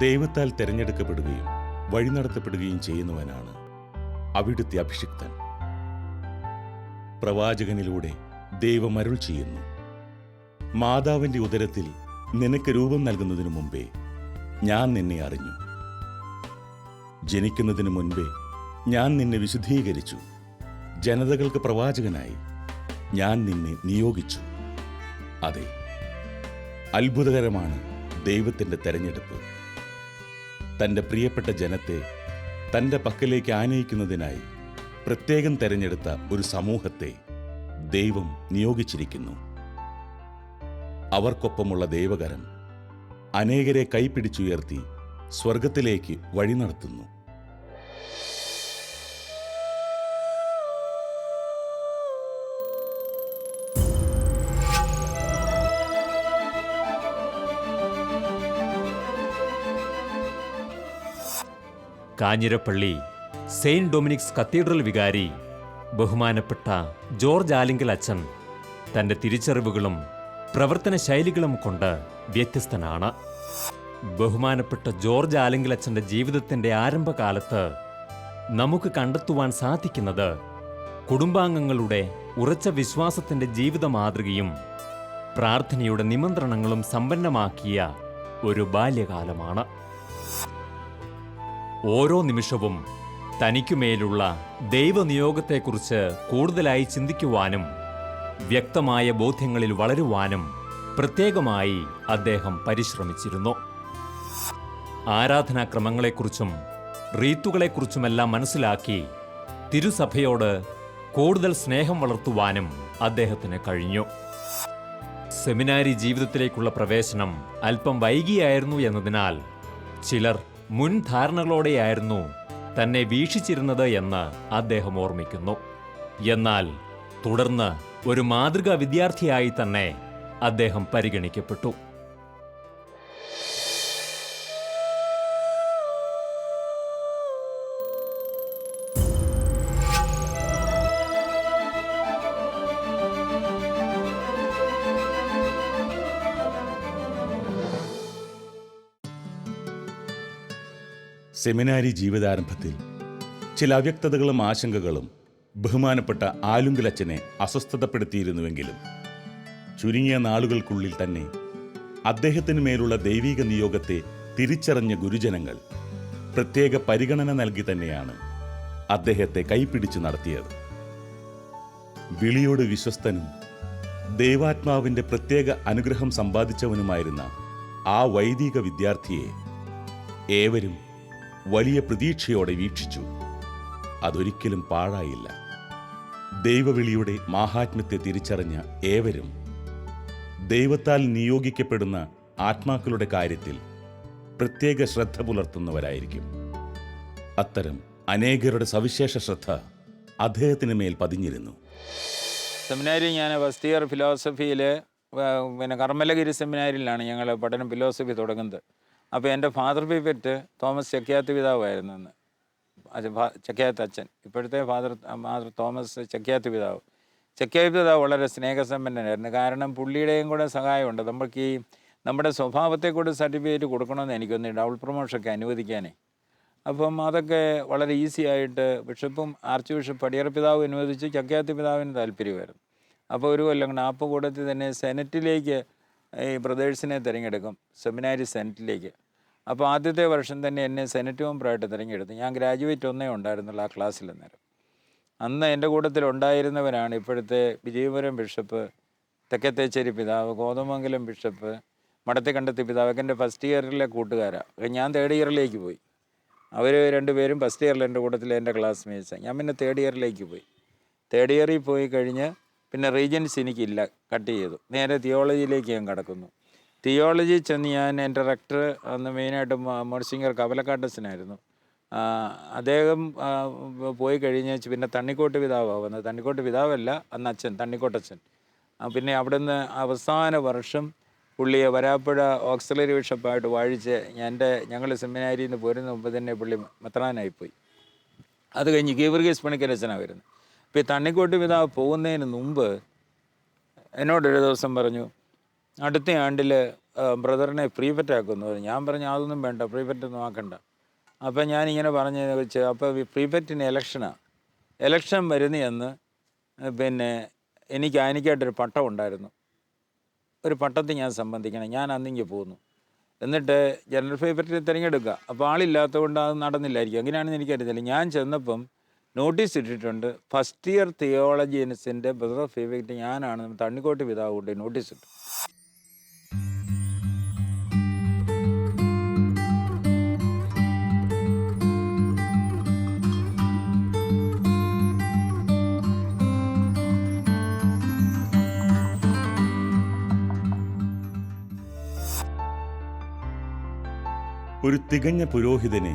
ദൈവത്താൽ തിരഞ്ഞെടുക്കപ്പെടുകയും വഴി നടത്തപ്പെടുകയും ചെയ്യുന്നവനാണ് അവിടുത്തെ അഭിഷിക്തൻ. പ്രവാചകനിലൂടെ ദൈവം അരുൾ ചെയ്യുന്നു, മാതാവിൻ്റെ ഉദരത്തിൽ നിനക്ക് രൂപം നൽകുന്നതിനു മുമ്പേ ഞാൻ നിന്നെ അറിഞ്ഞു. ജനിക്കുന്നതിനു മുൻപേ ഞാൻ നിന്നെ വിശുദ്ധീകരിച്ചു. ജനതകൾക്ക് പ്രവാചകനായി ഞാൻ നിന്നെ നിയോഗിച്ചു. അതെ, അത്ഭുതകരമാണ് ദൈവത്തിൻ്റെ തെരഞ്ഞെടുപ്പ്. തൻ്റെ പ്രിയപ്പെട്ട ജനത്തെ തൻ്റെ പക്കലേക്ക് ആനയിക്കുന്നതിനായി പ്രത്യേകം തെരഞ്ഞെടുത്ത ഒരു സമൂഹത്തെ ദൈവം നിയോഗിച്ചിരിക്കുന്നു. അവർക്കൊപ്പമുള്ള ദൈവകരം അനേകരെ കൈപിടിച്ചുയർത്തി സ്വർഗത്തിലേക്ക് വഴി നടത്തുന്നു. കാഞ്ഞിരപ്പള്ളി സെയിന്റ് ഡൊമിനിക്സ് കത്തീഡ്രൽ വികാരി ബഹുമാനപ്പെട്ട ജോർജ് ആലിങ്കൽ അച്ഛൻ തൻ്റെ തിരിച്ചറിവുകളും പ്രവർത്തന ശൈലികളും കൊണ്ട് വ്യത്യസ്തനാണ്. ബഹുമാനപ്പെട്ട ജോർജ് ആലിങ്കൽ അച്ഛൻ്റെ ജീവിതത്തിൻ്റെ ആരംഭകാലത്ത് നമുക്ക് കണ്ടെത്തുവാൻ സാധിക്കുന്നത് കുടുംബാംഗങ്ങളുടെ ഉറച്ച വിശ്വാസത്തിൻ്റെ ജീവിത മാതൃകയും പ്രാർത്ഥനയുടെ നിമന്ത്രണങ്ങളും സമ്പന്നമാക്കിയ ഒരു ബാല്യകാലമാണ്. ഓരോ നിമിഷവും തനിക്കുമേലുള്ള ദൈവനിയോഗത്തെക്കുറിച്ച് കൂടുതലായി ചിന്തിക്കുവാനും വ്യക്തമായ ബോധ്യങ്ങളിൽ വളരുവാനും പ്രത്യേകമായി അദ്ദേഹം പരിശ്രമിച്ചിരുന്നു. ആരാധനാക്രമങ്ങളെക്കുറിച്ചും റീത്തുകളെക്കുറിച്ചുമെല്ലാം മനസ്സിലാക്കി തിരുസഭയോട് കൂടുതൽ സ്നേഹം വളർത്തുവാനും അദ്ദേഹത്തിന് കഴിഞ്ഞു. സെമിനാരി ജീവിതത്തിലേക്കുള്ള പ്രവേശനം അല്പം വൈകിയായിരുന്നു എന്നതിനാൽ ചിലർ മുൻധാരണകളോടെയായിരുന്നു തന്നെ വീക്ഷിച്ചിരുന്നത് എന്ന് അദ്ദേഹം ഓർമ്മിക്കുന്നു. എന്നാൽ തുടർന്ന് ഒരു മാതൃകാ വിദ്യാർത്ഥിയായി തന്നെ അദ്ദേഹം പരിഗണിക്കപ്പെട്ടു. സെമിനാരി ജീവിതാരംഭത്തിൽ ചില അവ്യക്തതകളും ആശങ്കകളും ബഹുമാനപ്പെട്ട ആലുങ്കലച്ചനെ അസ്വസ്ഥതപ്പെടുത്തിയിരുന്നുവെങ്കിലും ചുരുങ്ങിയ നാളുകൾക്കുള്ളിൽ തന്നെ അദ്ദേഹത്തിന് മേലുള്ള ദൈവിക നിയോഗത്തെ തിരിച്ചറിഞ്ഞ ഗുരുജനങ്ങൾ പ്രത്യേക പരിഗണന നൽകി തന്നെയാണ് അദ്ദേഹത്തെ കൈപിടിച്ചു നടത്തിയത്. വിളിയോട് വിശ്വസ്തനും ദൈവാത്മാവിൻ്റെ പ്രത്യേക അനുഗ്രഹം സമ്പാദിച്ചവനുമായിരുന്ന ആ വൈദിക വിദ്യാർത്ഥിയെ ഏവരും വലിയ പ്രതീക്ഷയോടെ വീക്ഷിച്ചു. അതൊരിക്കലും പാഴായില്ല. ദൈവവിളിയുടെ മാഹാത്മ്യത്തെ തിരിച്ചറിഞ്ഞ ഏവരും ദൈവത്താൽ നിയോഗിക്കപ്പെടുന്ന ആത്മാക്കളുടെ കാര്യത്തിൽ പ്രത്യേക ശ്രദ്ധ പുലർത്തുന്നവരായിരിക്കും. അത്തരം അനേകരുടെ സവിശേഷ ശ്രദ്ധ അദ്ദേഹത്തിന് മേൽ പതിഞ്ഞിരുന്നു. സെമിനാരി ഞാൻ ഫസ്റ്റ് ഇയർ ഫിലോസഫിയിൽ കർമ്മലഗിരി സെമിനാരിയിലാണ് ഞങ്ങൾ പഠനം ഫിലോസഫി തുടങ്ങുന്നത്. അപ്പോൾ എൻ്റെ ഫാദർ പിപ്പറ്റ് തോമസ് ചക്യാത്ത് പിതാവായിരുന്നു അന്ന്. ചക്യാത്ത് അച്ഛൻ, ഇപ്പോഴത്തെ ഫാദർ തോമസ് ചക്യാത്ത് പിതാവ്. ചക്യാത്ത് പിതാവ് വളരെ സ്നേഹസമ്പന്നനായിരുന്നു. കാരണം പുള്ളിയുടെയും കൂടെ സഹായമുണ്ട്. നമുക്ക് ഈ നമ്മുടെ സ്വഭാവത്തെ കൂടെ സർട്ടിഫിക്കറ്റ് കൊടുക്കണമെന്ന് എനിക്കൊന്ന് ഡബിൾ പ്രൊമോഷനൊക്കെ അനുവദിക്കാനേ. അപ്പം അതൊക്കെ വളരെ ഈസി ആയിട്ട് ബിഷപ്പും ആർച്ച് ബിഷപ്പ് പടിയറ പിതാവ് അനുവദിച്ച് ചക്യാത്ത് പിതാവിന് താല്പര്യമായിരുന്നു. അപ്പോൾ ഒരു കൊല്ലം കൊണ്ട് ആപ്പ് കൂടത്തിൽ തന്നെ സെനറ്റിലേക്ക് ഈ ബ്രദേഴ്സിനെ തിരഞ്ഞെടുക്കും, സെമിനാരി സെനറ്റിലേക്ക്. അപ്പോൾ ആദ്യത്തെ വർഷം തന്നെ എന്നെ സെനറ്റ് മെമ്പറായിട്ട് തിരഞ്ഞെടുത്തു. ഞാൻ ഗ്രാജുവേറ്റ് ഒന്നേ ഉണ്ടായിരുന്നുള്ളൂ ആ ക്ലാസ്സിൽ. അന്നേരം അന്ന് എൻ്റെ കൂട്ടത്തിൽ ഉണ്ടായിരുന്നവരാണ് ഇപ്പോഴത്തെ വിജയപുരം ബിഷപ്പ്, തെക്കത്തേച്ചേരി പിതാവ്, കോതമംഗലം ബിഷപ്പ്, മടത്തിക്കണ്ടത്തി പിതാവ്. എൻ്റെ ഫസ്റ്റ് ഇയറിലെ കൂട്ടുകാരാണ്. ഞാൻ തേർഡ് ഇയറിലേക്ക് പോയി. അവർ രണ്ടുപേരും ഫസ്റ്റ് ഇയറിൽ എൻ്റെ കൂട്ടത്തിൽ എൻ്റെ ക്ലാസ്മേറ്റ്സാണ്. ഞാൻ പിന്നെ തേർഡ് ഇയറിലേക്ക് പോയി. തേർഡ് ഇയറിൽ പോയി കഴിഞ്ഞ് പിന്നെ റീജൻസ് എനിക്കില്ല, കട്ട് ചെയ്തു. നേരെ തിയോളജിയിലേക്ക് ഞാൻ കടക്കുന്നു. തിയോളജി ചെന്ന് ഞാൻ എൻ്റെ റെക്ടർ അന്ന് മെയിനായിട്ട് മോൺസിംഗർ കവലക്കാട്ടച്ചനായിരുന്നു. അദ്ദേഹം പോയി കഴിഞ്ഞ് പിന്നെ തണ്ണിക്കോട്ട് പിതാവാണ് വന്നത്. തണ്ണിക്കോട്ട് പിതാവല്ല, അന്ന് അച്ഛൻ തണ്ണിക്കോട്ടച്ഛൻ. പിന്നെ അവിടുന്ന് അവസാന വർഷം പുള്ളിയെ വരാപ്പുഴ ഓക്സിലറി ബിഷപ്പായിട്ട് വാഴിച്ച് ഞങ്ങൾ സെമിനാരിയിൽ നിന്ന് പോരുന്ന മുമ്പ് തന്നെ പുള്ളി മെത്രാനായിപ്പോയി. അത് കഴിഞ്ഞ് ഗീവർഗീസ് പണിക്കരച്ചനാണ് വരുന്നത്. അപ്പോൾ ഈ തണ്ണിക്കോട്ട് പിതാവ് പോകുന്നതിന് മുമ്പ് എന്നോടൊരു ദിവസം പറഞ്ഞു, അടുത്ത ആണ്ടിൽ ബ്രദറിനെ പ്രീഫെക്റ്റാക്കുമെന്ന് പറഞ്ഞു. ഞാൻ പറഞ്ഞു അതൊന്നും വേണ്ട, പ്രീഫെക്റ്റൊന്നും ആക്കണ്ട. അപ്പം ഞാനിങ്ങനെ പറഞ്ഞു വെച്ച് അപ്പോൾ പ്രീഫെക്റ്റിന് എലക്ഷൻ വരുന്നതെന്ന് പിന്നെ എനിക്ക് ആനിക്കായിട്ടൊരു പട്ടം ഉണ്ടായിരുന്നു. ഒരു പട്ടത്തിൽ ഞാൻ സംബന്ധിക്കണം. ഞാൻ അന്നിങ്ങ് പോന്നു. എന്നിട്ട് ജനറൽ പ്രീഫെക്റ്റിനെ തിരഞ്ഞെടുക്കുക. അപ്പോൾ ആളില്ലാത്തത് കൊണ്ട് അത് നടന്നില്ലായിരിക്കും. അങ്ങനെയാണെന്ന് എനിക്കറിയത്തില്ല. ഞാൻ ചെന്നപ്പം നോട്ടീസ് ഇട്ടിട്ടുണ്ട്, ഫസ്റ്റ് ഇയർ തിയോളജിയൻസിൻ്റെ ബ്രദർ പ്രീഫെക്റ്റ് ഞാനാണ്. തണ്ണിക്കോട്ട് പിതാവ് കൊണ്ട് നോട്ടീസ് ഇട്ടു. ഒരു തികഞ്ഞ പുരോഹിതന്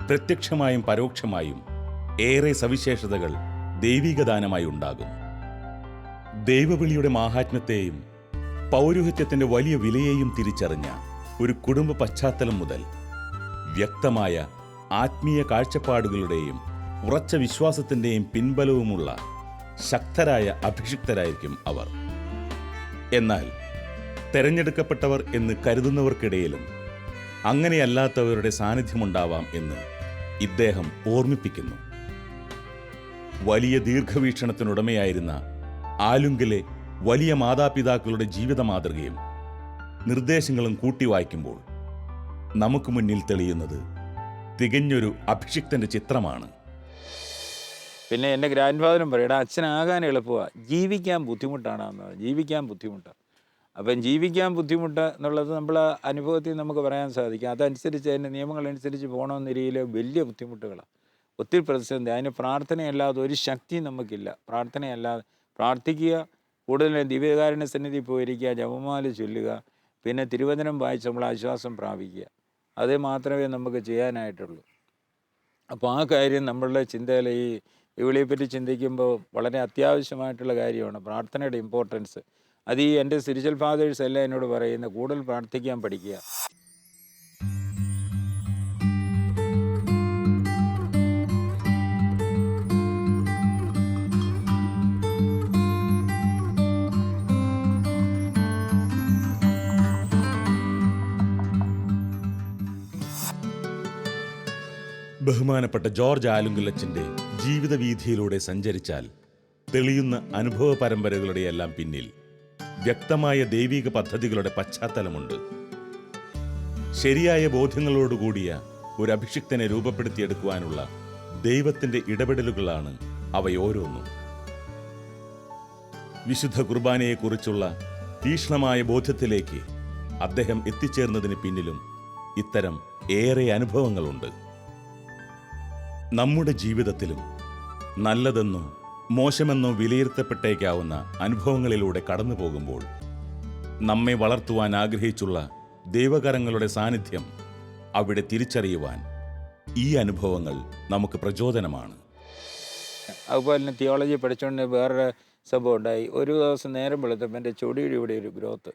പ്രത്യക്ഷമായും പരോക്ഷമായും ഏറെ സവിശേഷതകൾ ദൈവികദാനമായി ഉണ്ടാകും. ദൈവവിളിയുടെ മാഹാത്മ്യത്തെയും പൗരോഹിത്യത്തിന്റെ വലിയ വിലയെയും തിരിച്ചറിഞ്ഞ ഒരു കുടുംബ പശ്ചാത്തലം മുതൽ വ്യക്തമായ ആത്മീയ കാഴ്ചപ്പാടുകളുടെയും ഉറച്ച വിശ്വാസത്തിന്റെയും പിൻബലവുമുള്ള ശക്തരായ അഭിഷിക്തരായിരിക്കും അവർ. എന്നാൽ തെരഞ്ഞെടുക്കപ്പെട്ടവർ എന്ന് കരുതുന്നവർക്കിടയിലും അങ്ങനെയല്ലാത്തവരുടെ സാന്നിധ്യമുണ്ടാവാം എന്ന് ഇദ്ദേഹം ഓർമ്മിപ്പിക്കുന്നു. വലിയ ദീർഘവീക്ഷണത്തിനുടമയായിരുന്ന ആലുങ്കിലെ വലിയ മാതാപിതാക്കളുടെ ജീവിത മാതൃകയും നിർദ്ദേശങ്ങളും കൂട്ടി വായിക്കുമ്പോൾ നമുക്ക് മുന്നിൽ തെളിയുന്നത് തികഞ്ഞൊരു അഭിഷിക്തന്റെ ചിത്രമാണ്. പിന്നെ എൻ്റെ ഗ്രാൻഡ് ഫാദറും പറയും, അച്ഛനാകാൻ എളുപ്പമാണ്, ജീവിക്കാൻ ബുദ്ധിമുട്ടാണെന്ന്. ജീവിക്കാൻ ബുദ്ധിമുട്ടാണ്. അപ്പം ജീവിക്കാൻ ബുദ്ധിമുട്ട് എന്നുള്ളത് നമ്മൾ അനുഭവത്തിൽ നമുക്ക് പറയാൻ സാധിക്കും. അതനുസരിച്ച് അതിൻ്റെ നിയമങ്ങളനുസരിച്ച് പോകണമെന്ന രീതിയിൽ വലിയ ബുദ്ധിമുട്ടുകളാണ്, ഒത്തിരി പ്രതിസന്ധി. അതിന് പ്രാർത്ഥനയല്ലാതെ ഒരു ശക്തിയും നമുക്കില്ല. പ്രാർത്ഥിക്കുക, കൂടുതൽ ദിവ്യകാരുണ്യ സന്നിധി പോയിരിക്കുക, ജപമാല ചൊല്ലുക, പിന്നെ തിരുവചനം വായിച്ച് നമ്മൾ ആശ്വാസം പ്രാപിക്കുക. അത് മാത്രമേ നമുക്ക് ചെയ്യാനായിട്ടുള്ളൂ. അപ്പോൾ ആ കാര്യം നമ്മളുടെ ചിന്തയിൽ ഈ വിളിയെപ്പറ്റി ചിന്തിക്കുമ്പോൾ വളരെ അത്യാവശ്യമായിട്ടുള്ള കാര്യമാണ് പ്രാർത്ഥനയുടെ ഇമ്പോർട്ടൻസ്. അത് ഈ എൻ്റെ സ്പിരിച്വൽ ഫാദേഴ്സ് എല്ലാം എന്നോട് പറയുന്ന കൂടുതൽ പ്രാർത്ഥിക്കാൻ പഠിക്കുക. ബഹുമാനപ്പെട്ട ജോർജ് ആലുങ്കുലച്ചന്റെ ജീവിതവീഥിയിലൂടെ സഞ്ചരിച്ചാൽ തെളിയുന്ന അനുഭവ പരമ്പരകളുടെയെല്ലാം പിന്നിൽ വ്യക്തമായ ദൈവിക പദ്ധതികളുടെ പശ്ചാത്തലമുണ്ട്. ശരിയായ ബോധ്യങ്ങളോടുകൂടിയ ഒരു അഭിഷിക്തനെ രൂപപ്പെടുത്തിയെടുക്കുവാനുള്ള ദൈവത്തിന്റെ ഇടപെടലുകളാണ് അവയോരോന്നും. വിശുദ്ധ കുർബാനയെക്കുറിച്ചുള്ള തീക്ഷ്ണമായ ബോധ്യത്തിലേക്ക് അദ്ദേഹം എത്തിച്ചേർന്നതിന് പിന്നിലും ഇത്തരം ഏറെ അനുഭവങ്ങളുണ്ട്. നമ്മുടെ ജീവിതത്തിലും നല്ലതെന്നോ മോശമെന്നോ വിലയിരുത്തപ്പെട്ടേക്കാവുന്ന അനുഭവങ്ങളിലൂടെ കടന്നു പോകുമ്പോൾ നമ്മെ വളർത്തുവാൻ ആഗ്രഹിച്ചുള്ള ദൈവകരങ്ങളുടെ സാന്നിധ്യം അവിടെ തിരിച്ചറിയുവാൻ ഈ അനുഭവങ്ങൾ നമുക്ക് പ്രചോദനമാണ്. അതുപോലെ തന്നെ തിയോളജി പഠിച്ചുകൊണ്ട് വേറൊരു സംഭവം ഉണ്ടായി. ഒരു ദിവസം നേരം വെളുത്തപ്പോൾ എൻ്റെ ചൊടിയുടെ ഇവിടെ ഒരു ഗ്രോത്ത്,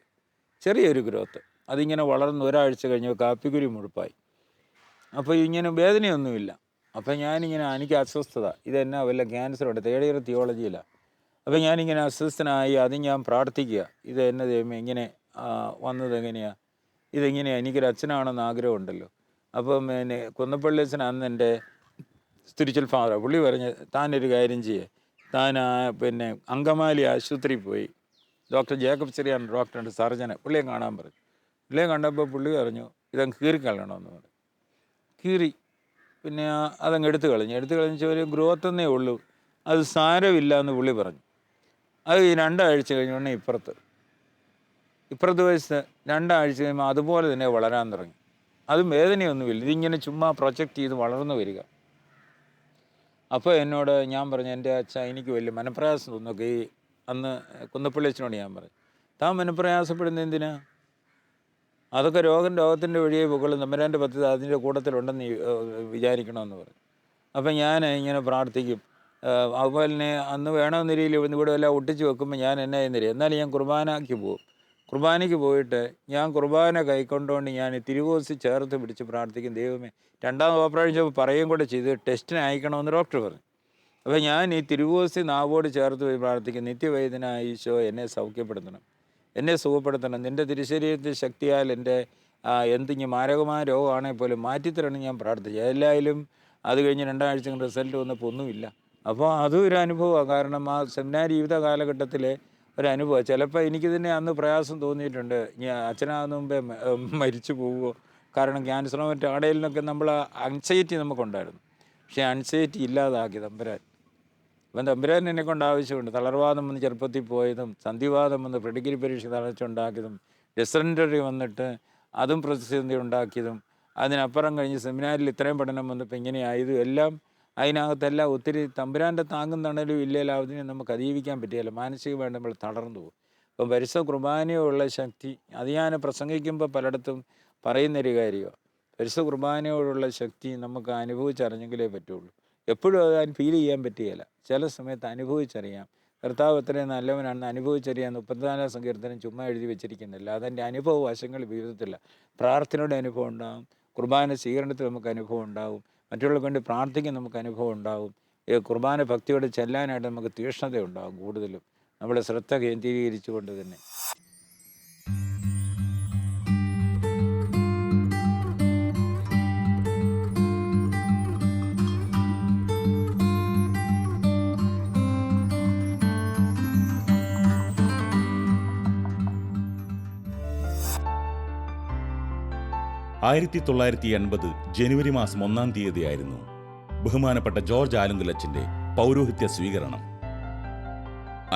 ചെറിയൊരു ഗ്രോത്ത്, അതിങ്ങനെ വളർന്ന് ഒരാഴ്ച കഴിഞ്ഞ് കാപ്പിക്കുരി മുഴുപ്പായി. അപ്പോൾ ഇങ്ങനെ വേദനയൊന്നുമില്ല. അപ്പം ഞാനിങ്ങനെ എനിക്ക് അസ്വസ്ഥത, ഇതെന്നാ വല്ല ക്യാൻസറുണ്ട്, തേർഡ് ഇയർ തിയോളജിയിലാണ്. അപ്പം ഞാനിങ്ങനെ അസ്വസ്ഥനായി. അത് ഞാൻ പ്രാർത്ഥിക്കുക, ഇത് എന്നെ ദൈവമേ ഇങ്ങനെ വന്നത് എങ്ങനെയാണ്, ഇതെങ്ങനെയാണ്, എനിക്കൊരു അച്ഛനാണെന്ന് ആഗ്രഹമുണ്ടല്ലോ. അപ്പം പിന്നെ കുന്നപ്പള്ളി അച്ഛൻ അന്ന് എൻ്റെ സ്പിരിച്വൽ ഫാദർ, പുള്ളി പറഞ്ഞ് താനൊരു കാര്യം ചെയ്യേ, താൻ പിന്നെ അങ്കമാലി ആശുപത്രിയിൽ പോയി ഡോക്ടർ ജേക്കബ് ചെറിയാൻ ഡോക്ടറുണ്ട്, സർജനെ, പുള്ളിയെ കാണാൻ പറഞ്ഞു. പുള്ളിയെ കണ്ടപ്പോൾ പുള്ളി പറഞ്ഞു ഇതങ്ങ് കീറിക്കളയണമെന്ന് പറഞ്ഞു. കീറി പിന്നെ അതങ്ങ് എടുത്തു കളഞ്ഞ ഒരു ഗ്രോത്ത് എന്നേ ഉള്ളൂ, അത് സാരമില്ല എന്ന് പുള്ളി പറഞ്ഞു. അത് ഈ 2 ആഴ്ച കഴിഞ്ഞുകൊണ്ട് ഇപ്പുറത്ത് വയസ്സ് 2 ആഴ്ച കഴിയുമ്പോൾ അതുപോലെ തന്നെ വളരാൻ തുടങ്ങി. അതും വേദനയൊന്നുമില്ല, ഇതിങ്ങനെ ചുമ്മാ പ്രൊജക്റ്റ് ചെയ്ത് വളർന്നു വരിക. അപ്പോൾ എന്നോട് ഞാൻ പറഞ്ഞു, എൻ്റെ അച്ഛ എനിക്ക് വലിയ മനപ്രയാസം തോന്നുന്നൊക്കെ. ഈ അന്ന് കുന്നപ്പള്ളി അച്ഛനോട് ഞാൻ പറഞ്ഞു, താൻ മനപ്രയാസപ്പെടുന്ന എന്തിനാ, അതൊക്കെ രോഗത്തിൻ്റെ വഴിയെ പൊക്കളും, തമ്പുരാൻ്റെ പദ്ധതി അതിൻ്റെ കൂട്ടത്തിലുണ്ടെന്ന് വിചാരിക്കണമെന്ന് പറഞ്ഞു. അപ്പം ഞാൻ ഇങ്ങനെ പ്രാർത്ഥിക്കും. അതുപോലെ തന്നെ അന്ന് വേണമെന്ന രീതിയിൽ ഇവിടെ എല്ലാം ഒട്ടിച്ച് വെക്കുമ്പോൾ ഞാൻ എന്നാ ചെയ്യുന്നില്ല, എന്നാലും ഞാൻ കുർബാനയ്ക്ക് പോയിട്ട് ഞാൻ കുർബാന കൈക്കൊണ്ടുകൊണ്ട് ഞാൻ തിരുവോസി ചേർത്ത് പിടിച്ച് പ്രാർത്ഥിക്കും, ദൈവമേ 2ാം ഓപ്പറേഷൻ പറയുകയും കൂടെ ചെയ്ത് ടെസ്റ്റിന് അയക്കണമെന്ന് ഡോക്ടർ പറഞ്ഞു. അപ്പോൾ ഞാൻ ഈ തിരുവോസി നാവോട് ചേർത്ത് പോയി പ്രാർത്ഥിക്കും, നിത്യവൈദ്യനായ ഈശോ എന്നെ സൗഖ്യപ്പെടുത്തണം, എന്നെ സുഖപ്പെടുത്തണം, നിൻ്റെ തിരുശരീരത്തിൽ ശക്തിയാൽ എൻ്റെ എന്തിങ്ങി മാരകമായ രോഗമാണെങ്കിൽ പോലും മാറ്റിത്തരണം ഞാൻ പ്രാർത്ഥിച്ചു. എല്ലായാലും അത് കഴിഞ്ഞ് 2 ആഴ്ച റിസൾട്ട് വന്നപ്പോൾ ഒന്നുമില്ല. അപ്പോൾ അതും ഒരു അനുഭവമാണ്. കാരണം ആ സെമിനാരി ജീവിത കാലഘട്ടത്തിലെ ഒരു അനുഭവം. ചിലപ്പോൾ എനിക്ക് തന്നെ അന്ന് പ്രയാസം തോന്നിയിട്ടുണ്ട്, ഞാൻ അച്ഛനാകുന്ന മുമ്പേ മരിച്ചു പോവുമോ. കാരണം ക്യാൻസറോ മറ്റോ ആടയിലിനൊക്കെ നമ്മൾ അൻസൈറ്റി നമുക്കുണ്ടായിരുന്നു. പക്ഷേ അൻസൈറ്റി ഇല്ലാതാക്കി തമ്പുരാൻ. അപ്പം തമ്പുരാൻ എന്നെ കൊണ്ട് ആവശ്യമുണ്ട്. തളർവാദം വന്ന് ചെറുപ്പത്തിൽ പോയതും, സന്ധിവാദം വന്ന് പ്രിഡിഗ്രി പരീക്ഷ തളച്ചുണ്ടാക്കിയതും, ഡിസെൻട്രി വന്നിട്ട് അതും പ്രതിസന്ധി ഉണ്ടാക്കിയതും, അതിനപ്പുറം കഴിഞ്ഞ് സെമിനാരിൽ ഇത്രയും പഠനം വന്നപ്പോൾ ഇങ്ങനെയായതും എല്ലാം അതിനകത്തെല്ലാം ഒത്തിരി തമ്പുരാൻ്റെ താങ്ങും തണലും ഇല്ലെങ്കിൽ അതിനെ നമുക്ക് അതിജീവിക്കാൻ പറ്റിയല്ല. മാനസികമായിട്ട് നമ്മൾ തളർന്നു പോകും. അപ്പം പരിശുദ്ധ കുർബാനയോടുള്ള ശക്തി അത് ഞാൻ പ്രസംഗിക്കുമ്പോൾ പലയിടത്തും പറയുന്നൊരു കാര്യമാണ്. പരിശുദ്ധ കുർബാനയോടുള്ള ശക്തി നമുക്ക് അനുഭവിച്ചറിഞ്ഞെങ്കിലേ പറ്റുള്ളൂ. എപ്പോഴും അത് ഫീൽ ചെയ്യാൻ പറ്റുകയില്ല. ചില സമയത്ത് അനുഭവിച്ചറിയാം. കർത്താവ് എത്രയും നല്ലവനാണെന്ന് അനുഭവിച്ചറിയാൻ 34 സങ്കീർത്തനം ചുമ്മാ എഴുതി വെച്ചിരിക്കുന്നില്ല. അതെൻ്റെ അനുഭവ വശങ്ങൾ ജീവിതത്തില്ല. പ്രാർത്ഥനയുടെ അനുഭവം ഉണ്ടാകും, കുർബാന സ്വീകരണത്തിൽ നമുക്ക് അനുഭവം ഉണ്ടാകും, മറ്റുള്ളവർക്ക് വേണ്ടി പ്രാർത്ഥിക്കാൻ നമുക്ക് അനുഭവം ഉണ്ടാകും. കുർബാന ഭക്തിയോടെ ചെല്ലാനായിട്ട് നമുക്ക് തീക്ഷ്ണത ഉണ്ടാകും. കൂടുതലും നമ്മുടെ ശ്രദ്ധ കേന്ദ്രീകരിച്ചുകൊണ്ട് തന്നെ. ആയിരത്തി 1980 ജനുവരി മാസം 1-ാം തീയതിയായിരുന്നു ബഹുമാനപ്പെട്ട ജോർജ് ആലുങ്കലച്ചൻ്റെ പൗരോഹിത്യ സ്വീകരണം.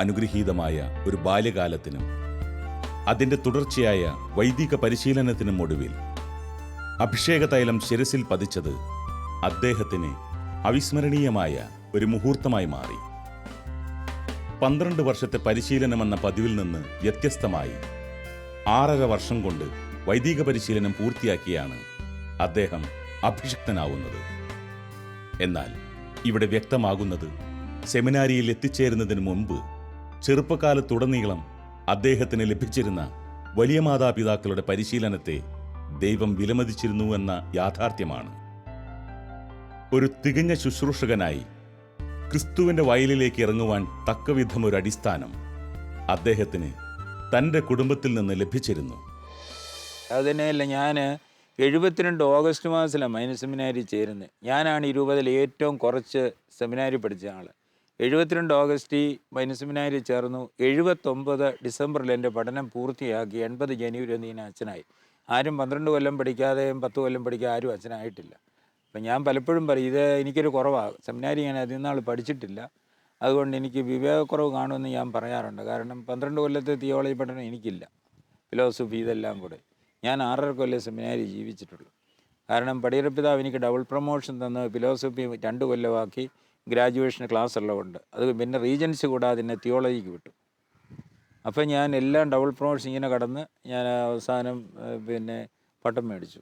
അനുഗ്രഹീതമായ ഒരു ബാല്യകാലത്തിനും അതിൻ്റെ തുടർച്ചയായ വൈദിക പരിശീലനത്തിനും ഒടുവിൽ അഭിഷേക തൈലം ശിരസിൽ പതിച്ചത് അദ്ദേഹത്തിന് അവിസ്മരണീയമായ ഒരു മുഹൂർത്തമായി മാറി. 12 വർഷത്തെ പരിശീലനമെന്ന പതിവിൽ നിന്ന് വ്യത്യസ്തമായി 6.5 വർഷം കൊണ്ട് വൈദിക പരിശീലനം പൂർത്തിയാക്കിയാണ് അദ്ദേഹം അഭിഷിക്തനാവുന്നത്. എന്നാൽ ഇവിടെ വ്യക്തമാകുന്നത്, സെമിനാരിയിൽ എത്തിച്ചേരുന്നതിന് മുമ്പ് ചെറുപ്പകാലത്തുടനീളം അദ്ദേഹത്തിന് ലഭിച്ചിരുന്ന വലിയ മാതാപിതാക്കളുടെ പരിശീലനത്തെ ദൈവം വിലമതിച്ചിരുന്നു എന്ന യാഥാർത്ഥ്യമാണ്. ഒരു തികഞ്ഞ ശുശ്രൂഷകനായി ക്രിസ്തുവിൻ്റെ വയലിലേക്ക് ഇറങ്ങുവാൻ തക്കവിധം ഒരു അടിസ്ഥാനം അദ്ദേഹത്തിന് തൻ്റെ കുടുംബത്തിൽ നിന്ന് ലഭിച്ചിരുന്നു. അതിനെയല്ല, ഞാൻ 72 ഓഗസ്റ്റ് മാസത്തിലാണ് മൈനർ സെമിനാരി ചേരുന്നത്. ഞാനാണ് ഈ രൂപതയിൽ ഏറ്റവും കുറച്ച് സെമിനാരി പഠിച്ച ആൾ. 72 ഓഗസ്റ്റിൽ മൈനർ സെമിനാരി ചേർന്നു. 79 ഡിസംബറിൽ എൻ്റെ പഠനം പൂർത്തിയാക്കി. 80 ജനുവരി ഞാൻ അച്ഛനായി. ആരും 12 കൊല്ലം പഠിക്കാതെയും 10 കൊല്ലം പഠിക്കാതെ ആരും അച്ഛനായിട്ടില്ല. അപ്പം ഞാൻ പലപ്പോഴും പറയും, ഇത് എനിക്കൊരു കുറവാണ്. സെമിനാരി ഞാൻ അതിൽ നാൾ പഠിച്ചിട്ടില്ല, അതുകൊണ്ട് എനിക്ക് വിവേകക്കുറവ് കാണുമെന്ന് ഞാൻ പറയാറുണ്ട്. കാരണം 12 കൊല്ലത്തെ തിയോളജി പഠനം എനിക്കില്ല, ഫിലോസഫി ഇതെല്ലാം കൂടെ. ഞാൻ 6.5 കൊല്ലം സെമിനാരി ജീവിച്ചിട്ടുള്ളൂ. കാരണം പടിയറപ്പിതാവ് എനിക്ക് ഡബിൾ പ്രൊമോഷൻ തന്ന് ഫിലോസഫി 2 കൊല്ലമാക്കി. ഗ്രാജുവേഷൻ ക്ലാസ് ഉള്ളതുകൊണ്ട് അത് പിന്നെ റീജൻസി കൂടാതെ എന്നെ തിയോളജിക്ക് വിട്ടു. അപ്പം ഞാൻ എല്ലാം ഡബിൾ പ്രൊമോഷൻ ഇങ്ങനെ കടന്ന് ഞാൻ അവസാനം പിന്നെ പട്ടം മേടിച്ചു.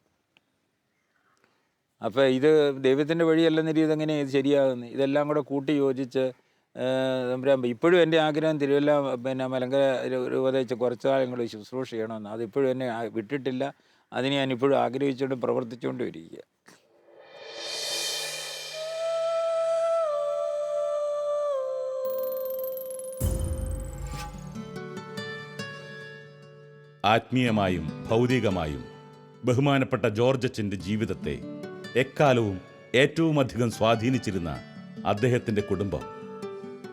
അപ്പോൾ ഇത് ദൈവത്തിൻ്റെ വഴിയല്ലെന്ന രീതി എങ്ങനെയാണ് ഇത് ശരിയാകുന്നത്? ഇതെല്ലാം കൂടെ കൂട്ടി യോജിച്ച് ഇപ്പോഴും എൻ്റെ ആഗ്രഹം തിരുവല്ല മലങ്കര രൂപതയിൽ കുറച്ച് കാലം കൂടി ശുശ്രൂഷ ചെയ്യണമെന്ന്. അതിപ്പോഴും എന്നെ വിട്ടിട്ടില്ല. അതിന് ഞാനിപ്പോഴും ആഗ്രഹിച്ചുകൊണ്ട് പ്രവർത്തിച്ചുകൊണ്ട് വരിക. ആത്മീയമായും ഭൗതികമായും ബഹുമാനപ്പെട്ട ജോർജച്ചൻ്റെ ജീവിതത്തെ എക്കാലവും ഏറ്റവുമധികം സ്വാധീനിച്ചിരുന്ന അദ്ദേഹത്തിൻ്റെ കുടുംബം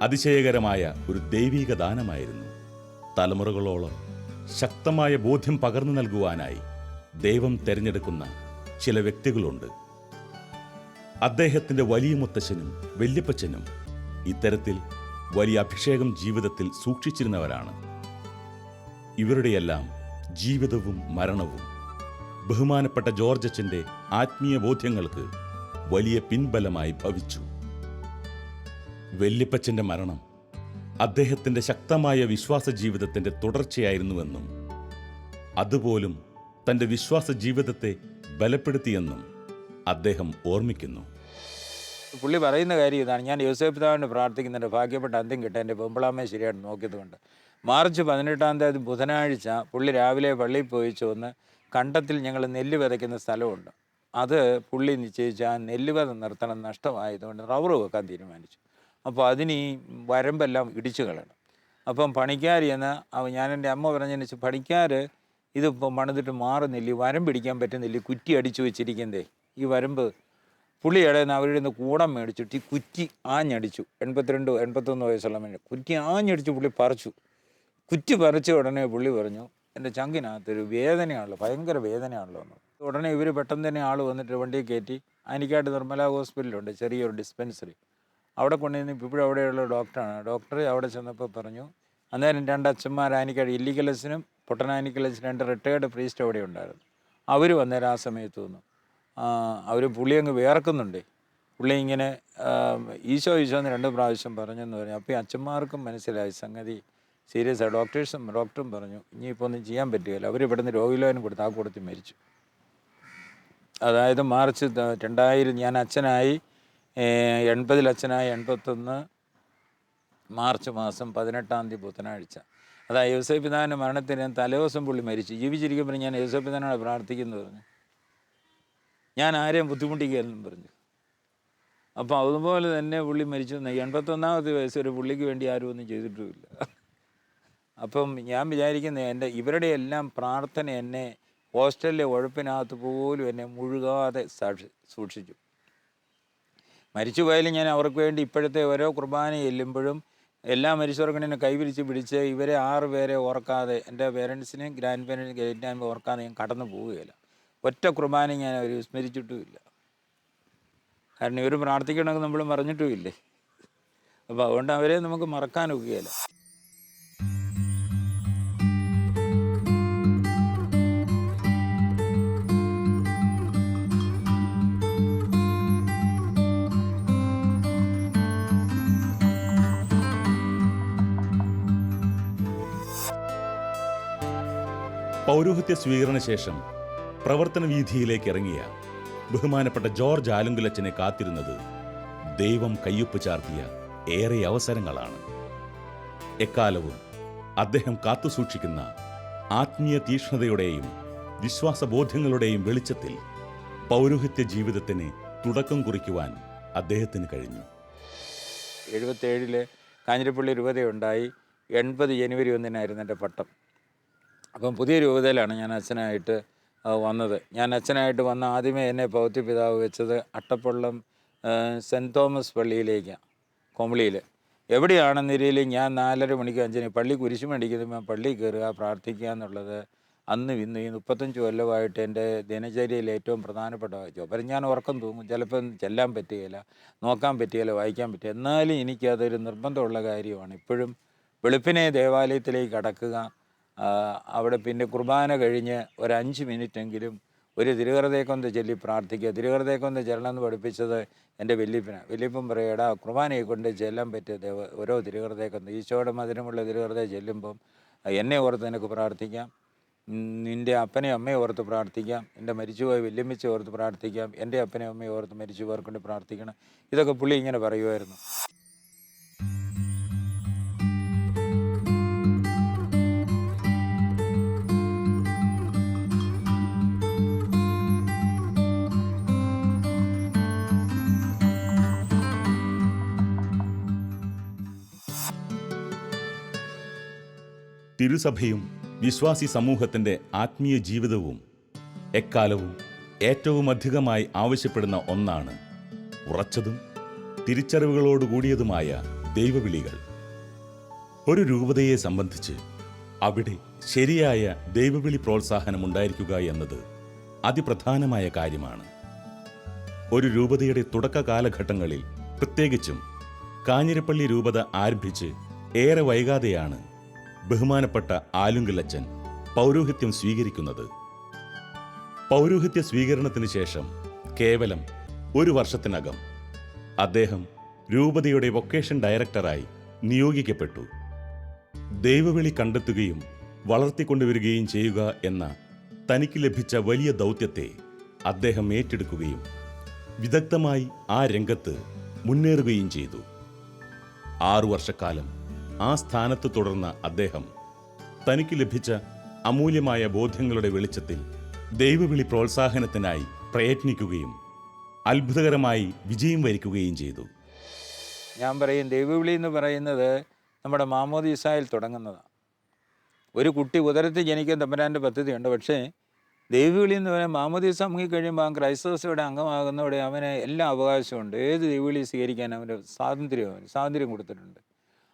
അതിശയകരമായ ഒരു ദൈവീക ദാനമായിരുന്നു. തലമുറകളോളം ശക്തമായ ബോധ്യം പകർന്നു നൽകുവാനായി ദൈവം തിരഞ്ഞെടുക്കുന്ന ചില വ്യക്തികളുണ്ട്. അദ്ദേഹത്തിൻ്റെ വലിയ മുത്തശ്ശനും വല്യപ്പച്ചനും ഇത്തരത്തിൽ വലിയ അഭിഷേകം ജീവിതത്തിൽ സൂക്ഷിച്ചിരുന്നവരാണ്. ഇവരുടെയെല്ലാം ജീവിതവും മരണവും ബഹുമാനപ്പെട്ട ജോർജച്ചൻ്റെ ആത്മീയ ബോധ്യങ്ങൾക്ക് വലിയ പിൻബലമായി ഭവിച്ചു. വല്യപ്പച്ചൻ്റെ മരണം അദ്ദേഹത്തിൻ്റെ ശക്തമായ വിശ്വാസ ജീവിതത്തിൻ്റെ തുടർച്ചയായിരുന്നുവെന്നും അതുപോലും തൻ്റെ വിശ്വാസ ജീവിതത്തെ ബലപ്പെടുത്തിയെന്നും അദ്ദേഹം ഓർമ്മിക്കുന്നു. പുള്ളി പറയുന്ന കാര്യം ഇതാണ്: ഞാൻ യോസേപ്പ് പിതാവിന് പ്രാർത്ഥിക്കുന്നുണ്ട് ഭാഗ്യപ്പെട്ട അന്ത്യം കിട്ടാൻ എൻ്റെ പെമ്പിളാമ്മയെ ശരിയായിട്ട് നോക്കിയതുകൊണ്ട്. മാർച്ച് 18-ാം തീയതി ബുധനാഴ്ച പുള്ളി രാവിലെ പള്ളിയിൽ പോയി ചോന്ന് കണ്ടത്തിൽ ഞങ്ങൾ നെല്ല് വിതയ്ക്കുന്ന സ്ഥലമുണ്ട്. അത് പുള്ളി നിശ്ചയിച്ച് ആ നെല്ല് വിത നിർത്തണം, നഷ്ടമായതുകൊണ്ട് റബ്ബർ വെക്കാൻ തീരുമാനിച്ചു. അപ്പോൾ അതിന് ഈ വരമ്പെല്ലാം ഇടിച്ചു കളയണം. അപ്പം പണിക്കാർ എന്ന് ഞാൻ എൻ്റെ അമ്മ പറഞ്ഞതിന് വെച്ചാൽ പണിക്കാർ ഇതിപ്പം പണിതിട്ട് മാറുന്നില്ല, ഈ വരം പിടിക്കാൻ പറ്റുന്നില്ല, കുറ്റി അടിച്ചു വെച്ചിരിക്കുന്നതേ ഈ വരമ്പ്. പുള്ളി ഇടയിൽ അവരുടെ നിന്ന് കൂടം മേടിച്ചിട്ട് ഈ കുറ്റി ആഞ്ഞടിച്ചു. 81 വയസ്സുള്ള മനുഷ്യൻ കുറ്റി ആഞ്ഞടിച്ചു പുള്ളി പറിച്ചു. കുറ്റി പറിച്ച ഉടനെ പുള്ളി പറഞ്ഞു, എൻ്റെ ചങ്കിനകത്തൊരു വേദനയാണല്ലോ, ഭയങ്കര വേദനയാണല്ലോ എന്ന്. ഉടനെ ഇവർ പെട്ടെന്ന് തന്നെ ആൾ വന്നിട്ട് വണ്ടിയിൽ കയറ്റി അനിക്കാട്ട് നിർമ്മല ഹോസ്പിറ്റലുണ്ട് ചെറിയൊരു ഡിസ്പെൻസറി, അവിടെ കൊണ്ടുവന്ന് ഇപ്പോഴും അവിടെയുള്ള ഡോക്ടറാണ്. ഡോക്ടർ അവിടെ ചെന്നപ്പോൾ പറഞ്ഞു, അന്നേരം 2 അച്ഛന്മാർ ആനിക്കാട് ഇല്ലിക്കലസിനും പൊട്ടനാനിക്കലസിനും 2 റിട്ടയേർഡ് പ്രീസ്റ്റ് അവിടെ ഉണ്ടായിരുന്നു. അവർ വന്നേരം ആ സമയത്ത് വന്നു. അവർ പുള്ളി അങ്ങ് വേർക്കുന്നുണ്ട്. പുള്ളി ഇങ്ങനെ ഈശോ എന്ന് 2 പ്രാവശ്യം പറഞ്ഞെന്ന് പറഞ്ഞു. അപ്പോൾ ഈ അച്ഛന്മാർക്കും മനസ്സിലായി സംഗതി സീരിയസ് ആണ്. ഡോക്ടറും പറഞ്ഞു ഇനിയിപ്പോൾ ഒന്നും ചെയ്യാൻ പറ്റുകയില്ല. അവർ ഇവിടുന്ന് രോഗിലോനും കൊടുത്ത് ആ കൂടത്തിൽ മരിച്ചു. അതായത് മാർച്ച് 2000 ഞാൻ അച്ഛനായി 80 അച്ഛനായി 81 മാർച്ച് മാസം 18 ബുധനാഴ്ച. അതായത് യോസേപ്പ് പിതാവിൻ്റെ മരണത്തിന് ഞാൻ തലേദിവസം പുള്ളി മരിച്ചു. ജീവിച്ചിരിക്കുമ്പോൾ ഞാൻ യോസേപ്പ് പിതാവിനോട് പ്രാർത്ഥിക്കുന്നത് പറഞ്ഞു, ഞാൻ ആരെയും ബുദ്ധിമുട്ടിക്കുകയെന്നും പറഞ്ഞു. അപ്പോൾ അതുപോലെ തന്നെ പുള്ളി മരിച്ചു. 81ാമത്തെ വയസ്സ് ഒരു പുള്ളിക്ക് വേണ്ടി ആരും ഒന്നും ചെയ്തിട്ടുമില്ല. അപ്പം ഞാൻ വിചാരിക്കുന്നത് ഇവരുടെ എല്ലാം പ്രാർത്ഥന എന്നെ ഹോസ്റ്റലിലെ ഉഴപ്പിനകത്ത് പോലും എന്നെ മുഴുകാതെ സൂക്ഷിച്ചു. മരിച്ചു പോയാലും ഞാൻ അവർക്ക് വേണ്ടി ഇപ്പോഴത്തെ ഓരോ കുർബാന ചെല്ലുമ്പോഴും എല്ലാ മരിച്ചവർക്കും എന്നെ കൈപിരിച്ച് പിടിച്ച് ഇവരെ 6 പേരെ ഓർക്കാതെ, എൻ്റെ പേരൻസിനെയും ഗ്രാൻഡ് പേരൻസിനെയും ഓർക്കാതെ ഞാൻ കടന്നു പോവുകയില്ല. ഒറ്റ കുർബാന ഞാൻ അവർ വിസ്മരിച്ചിട്ടുമില്ല. കാരണം ഇവർ പ്രാർത്ഥിക്കണമെന്ന് നമ്മൾ പറഞ്ഞിട്ടുമില്ലേ. അപ്പോൾ അതുകൊണ്ട് അവരെ നമുക്ക് മറക്കാനൊക്കുകയില്ല. പൗരോഹിത്യ സ്വീകരണ ശേഷം പ്രവർത്തന വീഥിയിലേക്ക് ഇറങ്ങിയ ബഹുമാനപ്പെട്ട ജോർജ് ആലുങ്കലച്ചനെ കാത്തിരുന്നത് ദൈവം കയ്യൊപ്പ് ചാർത്തിയ ഏറെ അവസരങ്ങളാണ്. എക്കാലവും അദ്ദേഹം കാത്തുസൂക്ഷിക്കുന്ന ആത്മീയ തീക്ഷ്ണതയുടെയും വിശ്വാസബോധ്യങ്ങളുടെയും വെളിച്ചത്തിൽ പൗരോഹിത്യ ജീവിതത്തിന് തുടക്കം കുറിക്കുവാൻ അദ്ദേഹത്തിന് കഴിഞ്ഞു. 77 കാഞ്ഞിരപ്പള്ളി രൂപതയുണ്ടായി. 80 ജനുവരി 1 എൻ്റെ പട്ടം. അപ്പം പുതിയ രൂപതയിലാണ് ഞാൻ അച്ഛനായിട്ട് വന്നത്. ഞാൻ അച്ഛനായിട്ട് വന്ന ആദ്യമേ എന്നെ പൗത്യ പിതാവ് വെച്ചത് അട്ടപ്പള്ളം സെൻറ്റ് തോമസ് പള്ളിയിലേക്കാണ്, കൊമളിയിൽ. എവിടെയാണെന്നിരിയിൽ ഞാൻ 4:30 മണിക്ക് 5 പള്ളി കുരിശ് മേടിക്കുമ്പോൾ പള്ളി കയറുക, പ്രാർത്ഥിക്കുക എന്നുള്ളത് അന്നും ഇന്നും ഈ 35 കൊല്ലമായിട്ട് എൻ്റെ ദിനചര്യയിൽ ഏറ്റവും പ്രധാനപ്പെട്ട കാര്യം. അപ്പം ഞാൻ ഉറക്കം തൂങ്ങും, ചിലപ്പം ചെല്ലാൻ പറ്റുകയില്ല, നോക്കാൻ പറ്റുകയില്ല, വായിക്കാൻ പറ്റുക. എന്നാലും എനിക്കതൊരു നിർബന്ധമുള്ള കാര്യമാണ്. ഇപ്പോഴും വെളുപ്പിനെ ദേവാലയത്തിലേക്ക് കടക്കുക, അവിടെ പിന്നെ കുർബാന കഴിഞ്ഞ് ഒരു 5 മിനിറ്റെങ്കിലും ഒരു തിരുഹൃദയക്കൊന്ത ചൊല്ലി പ്രാർത്ഥിക്കുക. തിരുഹൃദയക്കൊന്ത ചെല്ലണമെന്ന് പഠിപ്പിച്ചത് എൻ്റെ വല്യപ്പൻ പറയടാ, കുർബാനയെ കൊണ്ട് ചെല്ലാൻ പറ്റിയ ഓരോ തിരുഹൃദയക്കൊന്ത ഈശോയുടെ മധുരമുള്ള തിരുഹൃദയം ചെല്ലുമ്പം എന്നെ ഓർത്ത് നിനക്ക് പ്രാർത്ഥിക്കാം, നിൻ്റെ അപ്പനെ അമ്മയെ ഓർത്ത് പ്രാർത്ഥിക്കാം, എൻ്റെ മരിച്ചുപോയ വല്യമ്മച്ചെ ഓർത്ത് പ്രാർത്ഥിക്കാം, എൻ്റെ അപ്പനെ അമ്മയെ ഓർത്ത് മരിച്ചുപോയവർക്ക് കൊണ്ട് പ്രാർത്ഥിക്കണം. ഇതൊക്കെ പുള്ളി ഇങ്ങനെ പറയുമായിരുന്നു. തിരുസഭയും വിശ്വാസി സമൂഹത്തിൻ്റെ ആത്മീയ ജീവിതവും എക്കാലവും ഏറ്റവും അധികമായി ആവശ്യപ്പെടുന്ന ഒന്നാണ് ഉറച്ചതും തിരിച്ചറിവുകളോടുകൂടിയതുമായ ദൈവവിളികൾ. ഒരു രൂപതയെ സംബന്ധിച്ച് അവിടെ ശരിയായ ദൈവവിളി പ്രോത്സാഹനം ഉണ്ടായിരിക്കുക എന്നത് അതിപ്രധാനമായ കാര്യമാണ്. ഒരു രൂപതയുടെ തുടക്ക കാലഘട്ടങ്ങളിൽ, പ്രത്യേകിച്ചും കാഞ്ഞിരപ്പള്ളി രൂപത ആരംഭിച്ച് ഏറെ വൈകാതെയാണ് ബഹുമാനപ്പെട്ട ആലുങ്കലച്ചൻ പൗരോഹിത്യം സ്വീകരിക്കുന്നത്. പൗരോഹിത്യ സ്വീകരണത്തിന് ശേഷം കേവലം 1 വർഷത്തിനകം അദ്ദേഹം രൂപതയുടെ വൊക്കേഷൻ ഡയറക്ടറായി നിയോഗിക്കപ്പെട്ടു. ദൈവവിളി കണ്ടെത്തുകയും വളർത്തിക്കൊണ്ടുവരികയും ചെയ്യുക എന്ന തനിക്ക് ലഭിച്ച വലിയ ദൗത്യത്തെ അദ്ദേഹം ഏറ്റെടുക്കുകയും വിദഗ്ധമായി ആ രംഗത്ത് മുന്നേറുകയും ചെയ്തു. 6 വർഷക്കാലം ആ സ്ഥാനത്ത് തുടർന്ന അദ്ദേഹം തനിക്ക് ലഭിച്ച അമൂല്യമായ ബോധ്യങ്ങളുടെ വെളിച്ചത്തിൽ ദൈവവിളി പ്രോത്സാഹനത്തിനായി പ്രയത്നിക്കുകയും അത്ഭുതകരമായി വിജയം വരിക്കുകയും ചെയ്തു. ഞാൻ പറയും, ദൈവവിളി എന്ന് പറയുന്നത് നമ്മുടെ മാമോദീസായിൽ തുടങ്ങുന്നതാണ്. ഒരു കുട്ടി ഉദരത്തിൽ ജനിക്കാൻ തമ്പുരാൻ്റെ പദ്ധതിയുണ്ട്. പക്ഷേ ദൈവവിളി എന്ന് പറയാൻ മാമോദീസ മുങ്ങിക്കഴിയുമ്പോൾ ആ ക്രൈസ്തവസയുടെ അംഗമാകുന്നതോടെ അവന് എല്ലാ അവകാശമുണ്ട്. ഏത് ദൈവവിളി സ്വീകരിക്കാൻ അവന് സ്വാതന്ത്ര്യം കൊടുത്തിട്ടുണ്ട്.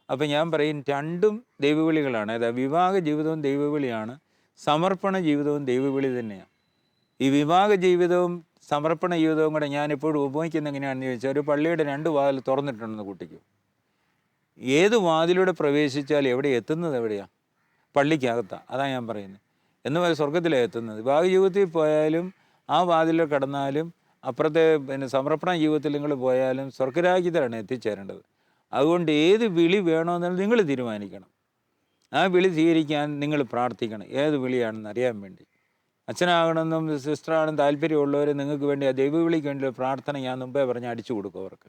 അപ്പം ഞാൻ പറയും രണ്ടും ദൈവവിളികളാണ്. അതായത് വിവാഹ ജീവിതവും ദൈവവിളിയാണ്, സമർപ്പണ ജീവിതവും ദൈവവിളി തന്നെയാണ്. ഈ വിവാഹ ജീവിതവും സമർപ്പണ ജീവിതവും കൂടെ ഞാനിപ്പോഴും ഉപയോഗിക്കുന്നത് എങ്ങനെയാണെന്ന് ചോദിച്ചാൽ, ഒരു പള്ളിയുടെ 2 വാതിൽ തുറന്നിട്ടുണ്ടെന്ന് കുട്ടിക്ക്. ഏത് വാതിലൂടെ പ്രവേശിച്ചാൽ എവിടെ എത്തുന്നത് എവിടെയാണ്? പള്ളിക്കകത്താണ്. അതാണ് ഞാൻ പറയുന്നത്. എന്ന് പറഞ്ഞാൽ സ്വർഗത്തിലാണ് എത്തുന്നത്. വിവാഹ ജീവിതത്തിൽ പോയാലും ആ വാതിലിൽ കടന്നാലും അപ്പുറത്തെ സമർപ്പണ ജീവിതത്തിൽ നിങ്ങൾ പോയാലും സ്വർഗരാജ്യത്തിലാണ് എത്തിച്ചേരേണ്ടത്. അതുകൊണ്ട് ഏത് വിളി വേണമെന്നുള്ളത് നിങ്ങൾ തീരുമാനിക്കണം. ആ വിളി സ്വീകരിക്കാൻ നിങ്ങൾ പ്രാർത്ഥിക്കണം. ഏത് വിളിയാണെന്ന് അറിയാൻ വേണ്ടി. അച്ഛനാകണമെന്നും സിസ്റ്ററാണെന്നും താല്പര്യമുള്ളവർ നിങ്ങൾക്ക് വേണ്ടി ആ ദൈവവിളിക്ക് വേണ്ടി പ്രാർത്ഥന ഞാൻ മുമ്പേ പറഞ്ഞ് അടിച്ചു കൊടുക്കും അവർക്ക്.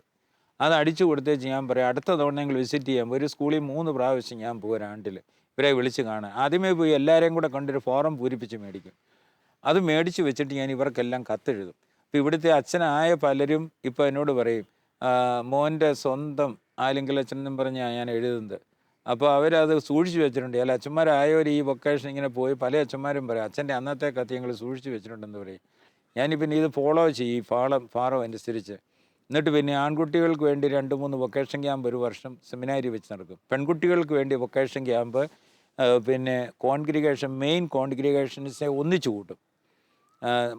അത് അടിച്ചു കൊടുത്തേച്ച് ഞാൻ പറയാം, അടുത്ത തവണ നിങ്ങൾ വിസിറ്റ് ചെയ്യാം. ഒരു സ്കൂളിൽ 3 പ്രാവശ്യം ഞാൻ പോകും ആണ്ടിൽ ഇവരെ വിളിച്ച് കാണാൻ. ആദ്യമേ പോയി എല്ലാവരെയും കൂടെ കണ്ടൊരു ഫോറം പൂരിപ്പിച്ച് മേടിക്കും. അത് മേടിച്ച് വെച്ചിട്ട് ഞാൻ ഇവർക്കെല്ലാം കത്തെഴുതും. അപ്പോൾ ഇവിടുത്തെ അച്ഛനായ പലരും ഇപ്പോൾ എന്നോട് പറയും, മോൻ്റെ സ്വന്തം ആലിങ്കൽ അച്ഛൻ എന്നും പറഞ്ഞാണ് ഞാൻ എഴുതുന്നത്. അപ്പോൾ അവരത് സൂക്ഷിച്ച് വെച്ചിട്ടുണ്ട്. ചില അച്ഛന്മാരായവർ ഈ വൊക്കേഷൻ ഇങ്ങനെ പോയി പല അച്ഛന്മാരും പറയും, അച്ഛൻ്റെ അന്നത്തെ കത്ത് ഞങ്ങൾ സൂക്ഷിച്ച് വെച്ചിട്ടുണ്ടെന്ന് പറയും. ഞാനിപ്പോൾ ഇത് ഫോളോ ചെയ്യും, ഫാറോ അനുസരിച്ച്. എന്നിട്ട് പിന്നെ ആൺകുട്ടികൾക്ക് വേണ്ടി 2-3 വൊക്കേഷൻ ക്യാമ്പ് ഒരു വർഷം സെമിനാരി വെച്ച് നടക്കും. പെൺകുട്ടികൾക്ക് വേണ്ടി വൊക്കേഷൻ ക്യാമ്പ് പിന്നെ മെയിൻ കോൺഗ്രിഗേഷൻസിനെ ഒന്നിച്ചു കൂട്ടും.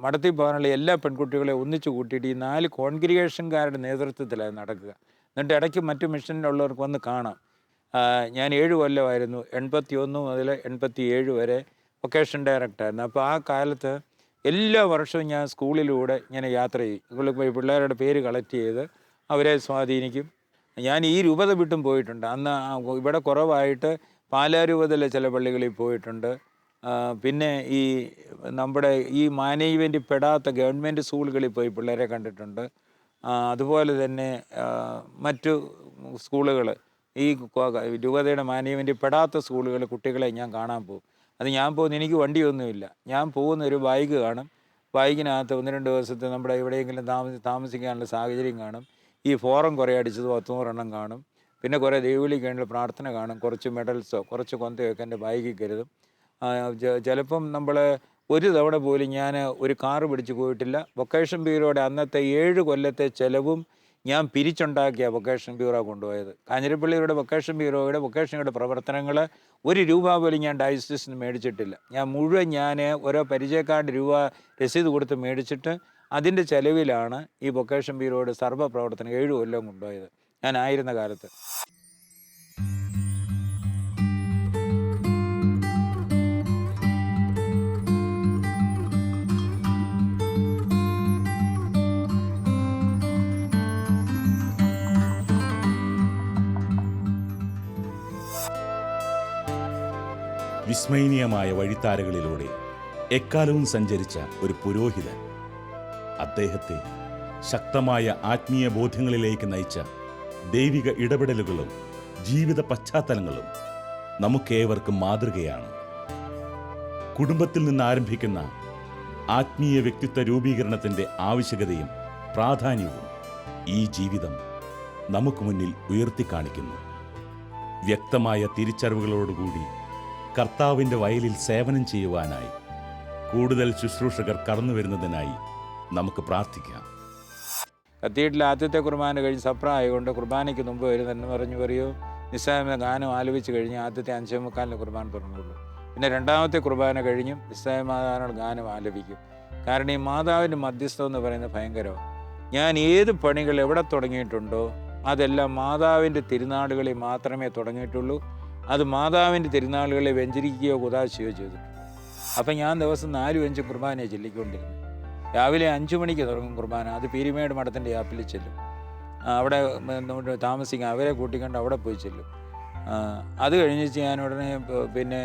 മഠത്തിൽ പോകാനുള്ള എല്ലാ പെൺകുട്ടികളെ ഒന്നിച്ചു കൂട്ടിയിട്ട് ഈ 4 കോൺഗ്രിഗേഷൻകാരുടെ നേതൃത്വത്തിലാണ് നടക്കുക. എന്നിട്ട് ഇടയ്ക്ക് മറ്റു മിഷനിലുള്ളവർക്ക് വന്ന് കാണാം. ഞാൻ 7 കൊല്ലമായിരുന്നു, 81 മുതൽ 87 വരെ വൊക്കേഷൻ ഡയറക്ടറായിരുന്നു. അപ്പോൾ ആ കാലത്ത് എല്ലാ വർഷവും ഞാൻ സ്കൂളിലൂടെ ഇങ്ങനെ യാത്ര ചെയ്യും. സ്കൂളിൽ പോയി പിള്ളേരുടെ പേര് കളക്ട് ചെയ്ത് അവരെ സ്വാധീനിക്കും. ഞാൻ ഈ രൂപത വിട്ടും പോയിട്ടുണ്ട്. അന്ന് ഇവിടെ കുറവായിട്ട് പാലാരൂപതയിലെ ചില പള്ളികളിൽ പോയിട്ടുണ്ട്. പിന്നെ ഈ നമ്മുടെ ഈ മാനേജ്മെൻറ്റിൽ പെടാത്ത ഗവൺമെൻറ് സ്കൂളുകളിൽ പോയി പിള്ളേരെ കണ്ടിട്ടുണ്ട്. അതുപോലെ തന്നെ മറ്റു സ്കൂളുകൾ, ഈ രൂപതയുടെ മാനേജ്മെൻറ്റിൽ പെടാത്ത സ്കൂളുകൾ കുട്ടികളെ ഞാൻ കാണാൻ പോകും. അത് ഞാൻ പോകുന്ന, എനിക്ക് വണ്ടിയൊന്നുമില്ല, ഞാൻ പോകുന്ന ഒരു ബൈക്ക് കാണും. ബൈക്കിനകത്ത് 1-2 ദിവസത്തെ നമ്മുടെ എവിടെയെങ്കിലും താമസിക്കാനുള്ള സാഹചര്യം കാണും. ഈ ഫോറം കുറേ അടിച്ചത് 10-100 എണ്ണം കാണും. പിന്നെ കുറേ ദൈവവിളിക്ക് വേണ്ടിയുള്ള പ്രാർത്ഥന കാണും. കുറച്ച് മെഡൽസോ കുറച്ച് കൊന്തയൊക്കെ എൻ്റെ ബൈക്കിൽ കരുതും. ചിലപ്പം നമ്മൾ ഒരു തവണ പോലും ഞാൻ ഒരു കാറ് പിടിച്ച് പോയിട്ടില്ല. വൊക്കേഷൻ ബ്യൂറോയുടെ അന്നത്തെ 7 കൊല്ലത്തെ ചിലവും ഞാൻ പിരിച്ചുണ്ടാക്കിയ വൊക്കേഷൻ ബ്യൂറോ കൊണ്ടുപോയത്. കാഞ്ഞിരപ്പള്ളിയുടെ വൊക്കേഷനുകളുടെ പ്രവർത്തനങ്ങൾ 1 രൂപ പോലും ഞാൻ ഡയസിന് മേടിച്ചിട്ടില്ല. ഞാൻ ഓരോ പരിചയക്കാരുടെ രൂപ രസീത് കൊടുത്ത് മേടിച്ചിട്ട് അതിൻ്റെ ചെലവിലാണ് ഈ വൊക്കേഷൻ ബ്യൂറോയുടെ സർവ്വ പ്രവർത്തനം 7 കൊല്ലം കൊണ്ടുപോയത് ഞാൻ ആയിരുന്ന കാലത്ത്. വിസ്മയനീയമായ വഴിത്താരകളിലൂടെ എക്കാലവും സഞ്ചരിച്ച ഒരു പുരോഹിതൻ, അദ്ദേഹത്തെ ശക്തമായ ആത്മീയ ബോധ്യങ്ങളിലേക്ക് നയിച്ച ദൈവിക ഇടപെടലുകളും ജീവിത പശ്ചാത്തലങ്ങളും നമുക്കേവർക്കും മാതൃകയാണ്. കുടുംബത്തിൽ നിന്ന് ആരംഭിക്കുന്ന ആത്മീയ വ്യക്തിത്വ രൂപീകരണത്തിൻ്റെ ആവശ്യകതയും പ്രാധാന്യവും ഈ ജീവിതം നമുക്ക് മുന്നിൽ ഉയർത്തിക്കാണിക്കുന്നു. വ്യക്തമായ തിരിച്ചറിവുകളോടുകൂടി കർത്താവിൻ്റെ വയലിൽ സേവനം ചെയ്യുവാനായി കൂടുതൽ ശുശ്രൂഷകർ കടന്നു വരുന്നതിനായി നമുക്ക് പ്രാർത്ഥിക്കാം. കത്തീഡ്രലിൽ ആദ്യത്തെ കുർബാന കഴിഞ്ഞ് സപ്ര ആയതുകൊണ്ട് കുർബാനയ്ക്ക് മുമ്പ് വരുന്നെന്ന് പറയൂ നിസ്സായ ഗാനം ആലപിച്ച് കഴിഞ്ഞ് ആദ്യത്തെ 5:45 കുർബാന തുടങ്ങുള്ളൂ. പിന്നെ രണ്ടാമത്തെ കുർബാന കഴിഞ്ഞും നിസ്സായമാതാവിനുള്ള ഗാനം ആലപിക്കും. കാരണം ഈ മാതാവിൻ്റെ മധ്യസ്ഥം എന്ന് പറയുന്നത് ഭയങ്കരമാണ്. ഞാൻ ഏത് പണികൾ എവിടെ തുടങ്ങിയിട്ടുണ്ടോ അതെല്ലാം മാതാവിൻ്റെ തിരുനാളുകളിൽ മാത്രമേ തുടങ്ങിയിട്ടുള്ളൂ. അത് മാതാവിൻ്റെ തിരുനാളുകളെ വ്യഞ്ചരിക്കുകയോ കുതാശയോ ചെയ്തിട്ടുണ്ട്. അപ്പം ഞാൻ ദിവസം 4-5 കുർബാനയെ ചൊല്ലിക്കൊണ്ടിരുന്നു. രാവിലെ 5 മണിക്ക് തുടങ്ങും കുർബാന. അത് പീരിമേട് മഠത്തിൻ്റെ യാപ്പിൽ ചെല്ലും. അവിടെ താമസിക്കാൻ അവരെ കൂട്ടിക്കൊണ്ട് അവിടെ പോയി ചെല്ലും. അത് കഴിഞ്ഞ് ഞാൻ ഉടനെ പിന്നെ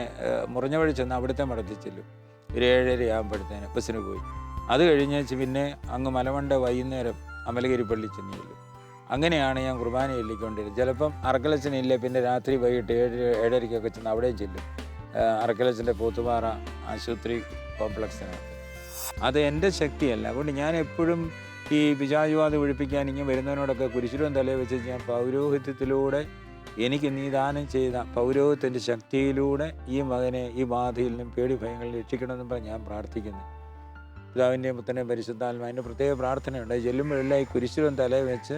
മുറിഞ്ഞ വഴി ചെന്ന് അവിടുത്തെ മഠത്തിൽ ചെല്ലും. ഒരു 7:30 ആകുമ്പോഴത്തേന് ബസ്സിന് പോയി. അത് കഴിഞ്ഞ് പിന്നെ അങ്ങ് മലമണ്ട വൈകുന്നേരം അമലഗിരി പള്ളി ചെന്ന് ചെല്ലും. അങ്ങനെയാണ് ഞാൻ കുർബാന ചൊല്ലിക്കൊണ്ടിരുന്നത്. ചിലപ്പം അറക്കലച്ചനില്ല, പിന്നെ രാത്രി വൈകിട്ട് 7-7:30 ചെന്ന് അവിടെയും ചെല്ലും. അറക്കലച്ചൻ്റെ പോത്തുപാറ ആശുപത്രി കോംപ്ലക്സിനകത്ത്. അത് എൻ്റെ ശക്തിയല്ല. അതുകൊണ്ട് ഞാൻ എപ്പോഴും ഈ പിശാചുബാധ ഒഴിപ്പിക്കാൻ ഇങ്ങനെ വരുന്നവനോടൊക്കെ കുരിശുരം തലയിൽ വെച്ച് ഞാൻ പൗരോഹിത്യത്തിലൂടെ എനിക്ക് നീ ദാനം ചെയ്ത പൗരോഹിത്യൻ്റെ ശക്തിയിലൂടെ ഈ മകനെ ഈ ബാധയിൽ നിന്നും പേടി ഭയങ്ങളിൽ രക്ഷിക്കണമെന്നും പറഞ്ഞ് ഞാൻ പ്രാർത്ഥിക്കുന്നു. പിതാവിൻ്റെയും പുത്രൻ്റെയും പരിശുദ്ധാത്മാവിൻ്റെ പ്രത്യേക പ്രാർത്ഥനയുണ്ട്. ചെല്ലുമ്പോഴെല്ലാം ഈ കുരിശിലും തല വെച്ച്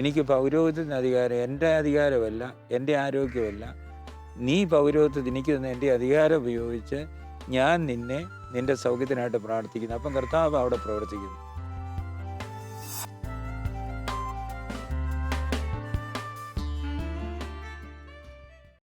എനിക്ക് പൗരോഹിത്യത്തിന് അധികാരം എൻ്റെ അധികാരമല്ല, എൻ്റെ ആരോഗ്യമല്ല, നീ പൗരോഹിത്യത്തിന് എനിക്ക് തന്ന എൻ്റെ അധികാരം ഉപയോഗിച്ച് ഞാൻ നിന്നെ നിൻ്റെ സൗഖ്യത്തിനായിട്ട് പ്രാർത്ഥിക്കുന്നു. അപ്പം കർത്താവ് അവിടെ പ്രവർത്തിക്കുന്നു.